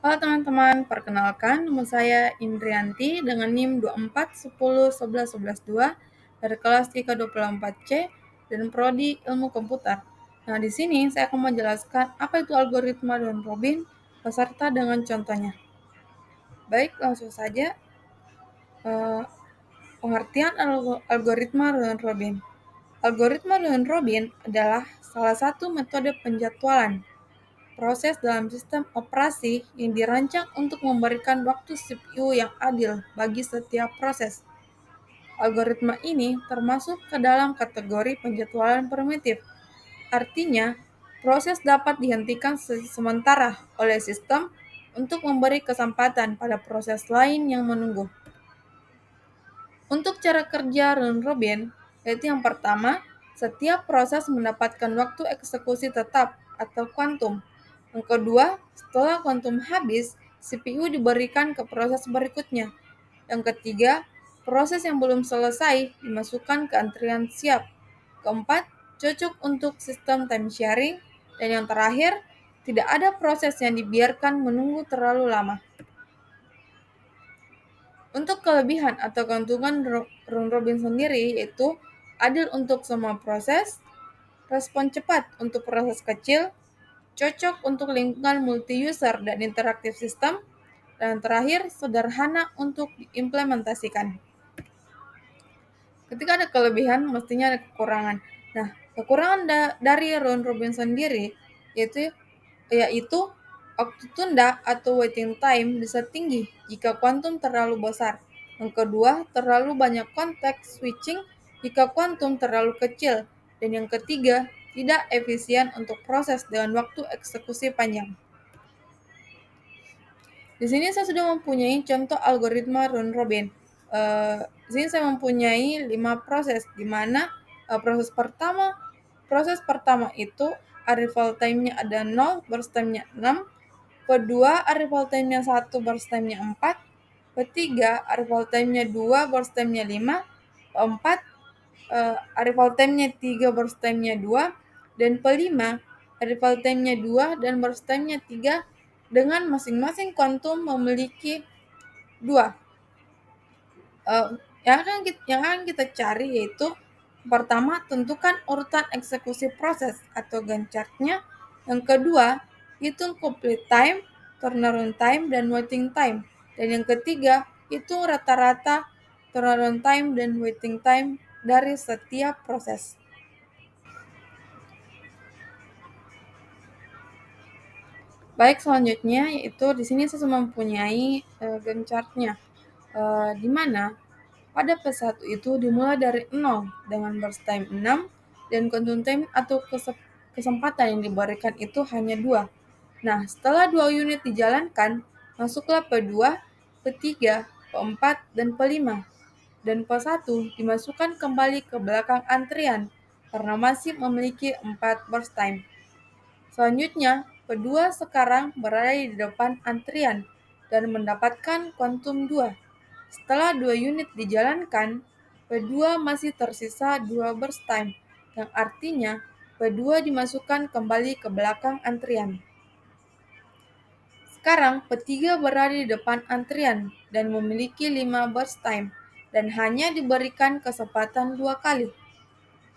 Halo teman-teman, perkenalkan nama saya Indrianti dengan NIM 24101111 dari kelas IK24C dan Prodi Ilmu Komputer. Nah, di sini saya akan menjelaskan apa itu algoritma dan Robin beserta dengan contohnya. Baik, langsung saja. Eh, Pengertian algoritma dan Robin. Algoritma dan Robin adalah salah satu metode penjadwalan proses dalam sistem operasi yang dirancang untuk memberikan waktu CPU yang adil bagi setiap proses. Algoritma ini termasuk ke dalam kategori penjadwalan primitif. Artinya, proses dapat dihentikan sementara oleh sistem untuk memberi kesempatan pada proses lain yang menunggu. Untuk cara kerja round robin, yaitu yang pertama, setiap proses mendapatkan waktu eksekusi tetap atau kuantum. Yang kedua, setelah kuantum habis, CPU diberikan ke proses berikutnya. Yang ketiga, proses yang belum selesai dimasukkan ke antrian siap. Keempat, cocok untuk sistem time sharing. Dan yang terakhir, tidak ada proses yang dibiarkan menunggu terlalu lama. Untuk kelebihan atau keuntungan round robin sendiri yaitu adil untuk semua proses, respon cepat untuk proses kecil, cocok untuk lingkungan multi-user dan interaktif sistem, dan terakhir sederhana untuk diimplementasikan. Ketika ada kelebihan, mestinya ada kekurangan. Nah, kekurangan dari round robin sendiri yaitu waktu tunda atau waiting time bisa tinggi jika kuantum terlalu besar. Yang kedua, terlalu banyak konteks switching jika kuantum terlalu kecil. Dan yang ketiga, tidak efisien untuk proses dengan waktu eksekusi panjang. Di sini saya sudah mempunyai contoh algoritma round robin. Di sini saya mempunyai 5 proses, di mana proses pertama itu arrival time-nya ada 0, burst time-nya 6, kedua arrival time-nya 1, burst time-nya 4, ketiga arrival time-nya 2, burst time-nya 5, keempat arrival time-nya 3, burst time-nya 2, dan kelima arrival time-nya 2 dan burst time-nya 3 dengan masing-masing kuantum memiliki 2. Yang akan kita cari yaitu pertama, tentukan urutan eksekusi proses atau Gantt chart-nya. Yang kedua, hitung complete time, turnaround time, dan waiting time. Dan yang ketiga, hitung rata-rata turnaround time dan waiting time dari setiap proses. Baik, selanjutnya yaitu di sini saya mempunyai Gantt chart-nya, di mana pada P1 itu dimulai dari 0 dengan burst time 6 dan quantum time atau kesempatan yang diberikan itu hanya 2. Nah, setelah 2 unit dijalankan, masuklah P2, P3, P4, dan P5. Dan P1 dimasukkan kembali ke belakang antrian karena masih memiliki 4 burst time. Selanjutnya, P2 sekarang berada di depan antrian dan mendapatkan kuantum 2. Setelah 2 unit dijalankan, P2 masih tersisa 2 burst time, yang artinya P2 dimasukkan kembali ke belakang antrian. Sekarang P3 berada di depan antrian dan memiliki 5 burst time dan hanya diberikan kesempatan 2 kali.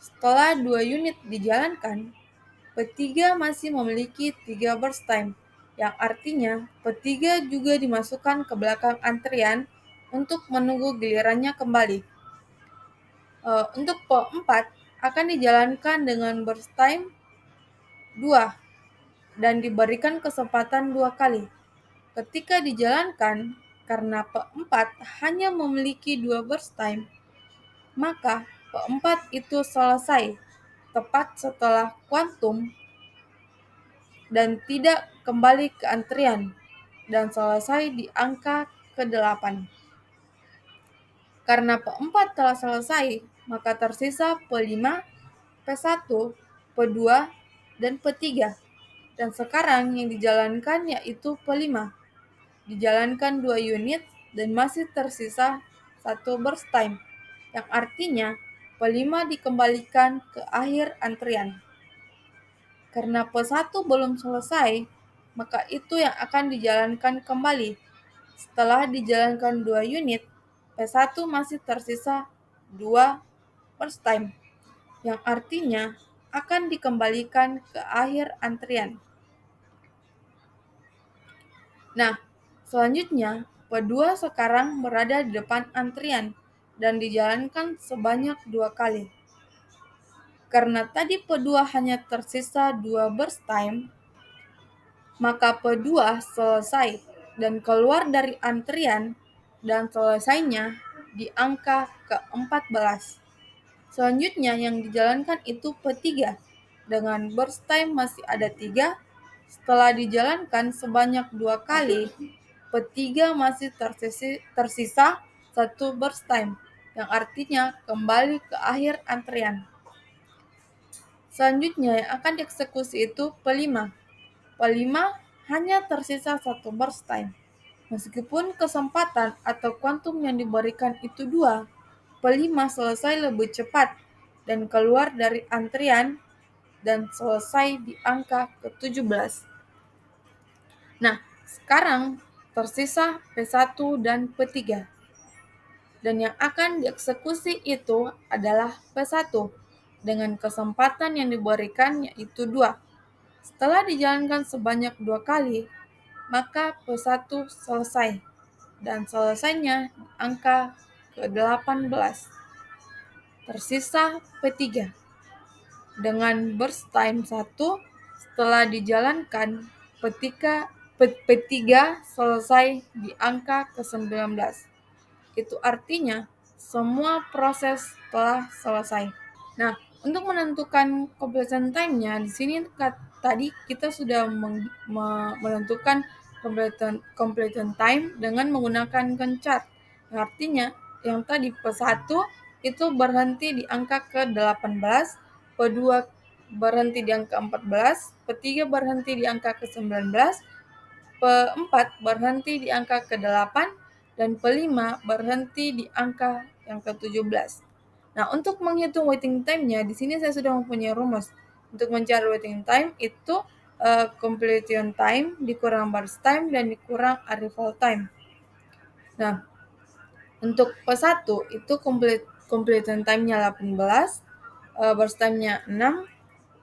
Setelah 2 unit dijalankan, P3 masih memiliki 3 burst time, yang artinya P3 juga dimasukkan ke belakang antrian untuk menunggu gilirannya kembali. Untuk P4 akan dijalankan dengan burst time 2 dan diberikan kesempatan 2 kali. Ketika dijalankan, karena P4 hanya memiliki 2 burst time, maka P4 itu selesai tepat setelah kuantum dan tidak kembali ke antrian dan selesai di angka ke-8. Karena P4 telah selesai, maka tersisa P5, P1, P2, dan P3. Dan sekarang yang dijalankan yaitu P5. Dijalankan 2 unit dan masih tersisa 1 burst time, yang artinya P5 dikembalikan ke akhir antrian. Karena P1 belum selesai, maka itu yang akan dijalankan kembali. Setelah dijalankan 2 unit, P1 masih tersisa 2 burst time, yang artinya akan dikembalikan ke akhir antrian. Nah, selanjutnya P2 sekarang berada di depan antrian dan dijalankan sebanyak 2 kali. Karena tadi P2 hanya tersisa 2 burst time, maka P2 selesai dan keluar dari antrian dan selesainya di angka ke-14. Selanjutnya yang dijalankan itu P3 dengan burst time masih ada 3. Setelah dijalankan sebanyak 2 kali, P3 masih tersisa 1 burst time, yang artinya kembali ke akhir antrian. Selanjutnya yang akan dieksekusi itu P5. P5 hanya tersisa 1 burst time. Meskipun kesempatan atau kuantum yang diberikan itu 2, P5 selesai lebih cepat dan keluar dari antrian dan selesai di angka ke-17. Nah, sekarang tersisa P1 dan P3. Dan yang akan dieksekusi itu adalah P1 dengan kesempatan yang diberikan yaitu 2. Setelah dijalankan sebanyak 2 kali, maka P1 selesai dan selesainya di angka ke-18. Tersisa P3 dengan burst time 1. Setelah dijalankan P3 selesai di angka ke-19. Itu artinya semua proses telah selesai. Nah, untuk menentukan completion time-nya, di sini tadi kita sudah menentukan completion time dengan menggunakan kencat. Artinya, yang tadi P1 itu berhenti di angka ke-18, P2 berhenti di angka 14, P3 berhenti di angka ke-19, P4 berhenti di angka ke-8, dan P5 berhenti di angka yang ke-17. Nah, untuk menghitung waiting time-nya, di sini saya sudah mempunyai rumus. Untuk mencari waiting time itu completion time dikurang burst time dan dikurang arrival time. Nah, untuk P1 itu completion time-nya 18, burst time-nya 6,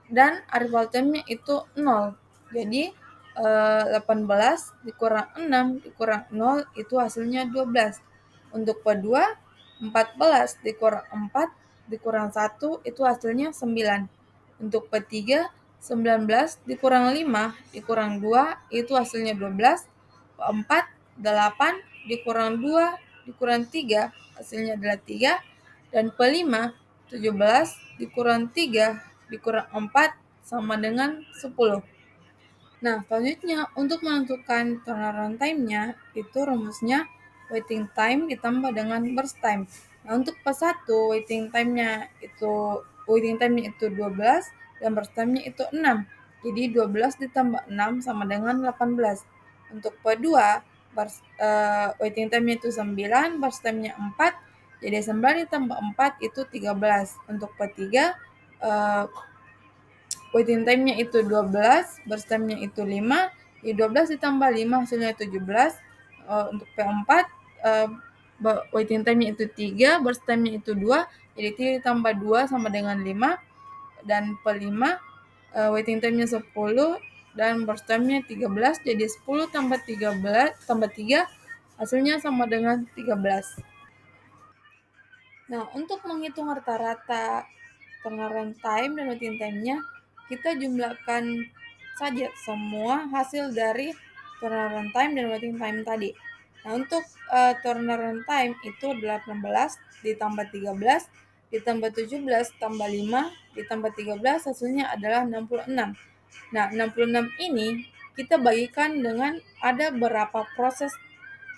dan arrival time-nya itu 0. Jadi 18 dikurang 6 dikurang 0 itu hasilnya 12. Untuk P2, 14 dikurang 4 dikurang 1 itu hasilnya 9. Untuk P3, 19 dikurang 5 dikurang 2 itu hasilnya 12. P4, 8 dikurang 2 dikurang 3 hasilnya adalah 3. Dan P5, 17 dikurang 3 dikurang 4 sama dengan 10. Nah, selanjutnya untuk menentukan turnaround time-nya, itu rumusnya waiting time ditambah dengan burst time. Nah, untuk P1 waiting time-nya itu 12 dan burst time-nya itu 6. Jadi 12 ditambah 6 sama dengan 18. Untuk P2 waiting time-nya itu 9, burst time-nya 4. Jadi 9 ditambah 4 itu 13. Untuk P3 waiting time-nya itu 12, burst time-nya itu 5, jadi 12 ditambah 5 hasilnya 17. Untuk P4, waiting time-nya itu 3, burst time-nya itu 2, jadi 3 ditambah 2 sama dengan 5. Dan P5, waiting time-nya 10, dan burst time-nya 13, jadi 10 tambah 13 tambah 3, hasilnya sama dengan 13. Nah, untuk menghitung rata-rata turnaround time dan waiting time-nya, kita jumlahkan saja semua hasil dari turnaround time dan waiting time tadi. Nah, untuk turnaround time itu 18 ditambah 13 ditambah 17 tambah 5 ditambah 13 hasilnya adalah 66. Nah, 66 ini kita bagikan dengan ada berapa proses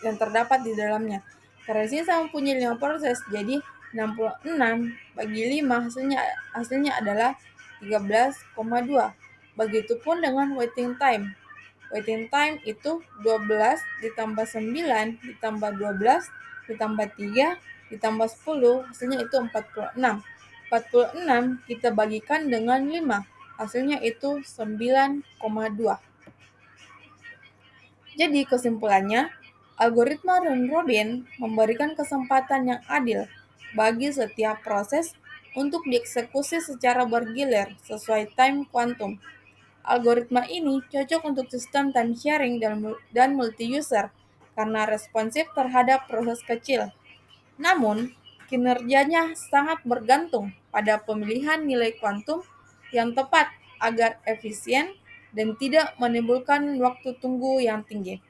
yang terdapat di dalamnya. Karena di sini saya mempunyai 5 proses, jadi 66 bagi 5 hasilnya adalah 13,2. Begitupun dengan waiting time. Waiting time itu 12 ditambah 9 ditambah 12 ditambah 3 ditambah 10 hasilnya itu 46. 46 kita bagikan dengan 5 hasilnya itu 9,2. Jadi kesimpulannya, algoritma round robin memberikan kesempatan yang adil bagi setiap proses untuk dieksekusi secara bergilir sesuai time quantum. Algoritma ini cocok untuk sistem time sharing dan multi-user karena responsif terhadap proses kecil. Namun, kinerjanya sangat bergantung pada pemilihan nilai kuantum yang tepat agar efisien dan tidak menimbulkan waktu tunggu yang tinggi.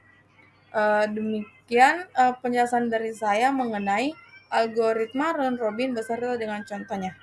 Demikian penjelasan dari saya mengenai algoritma round robin beserta dengan contohnya.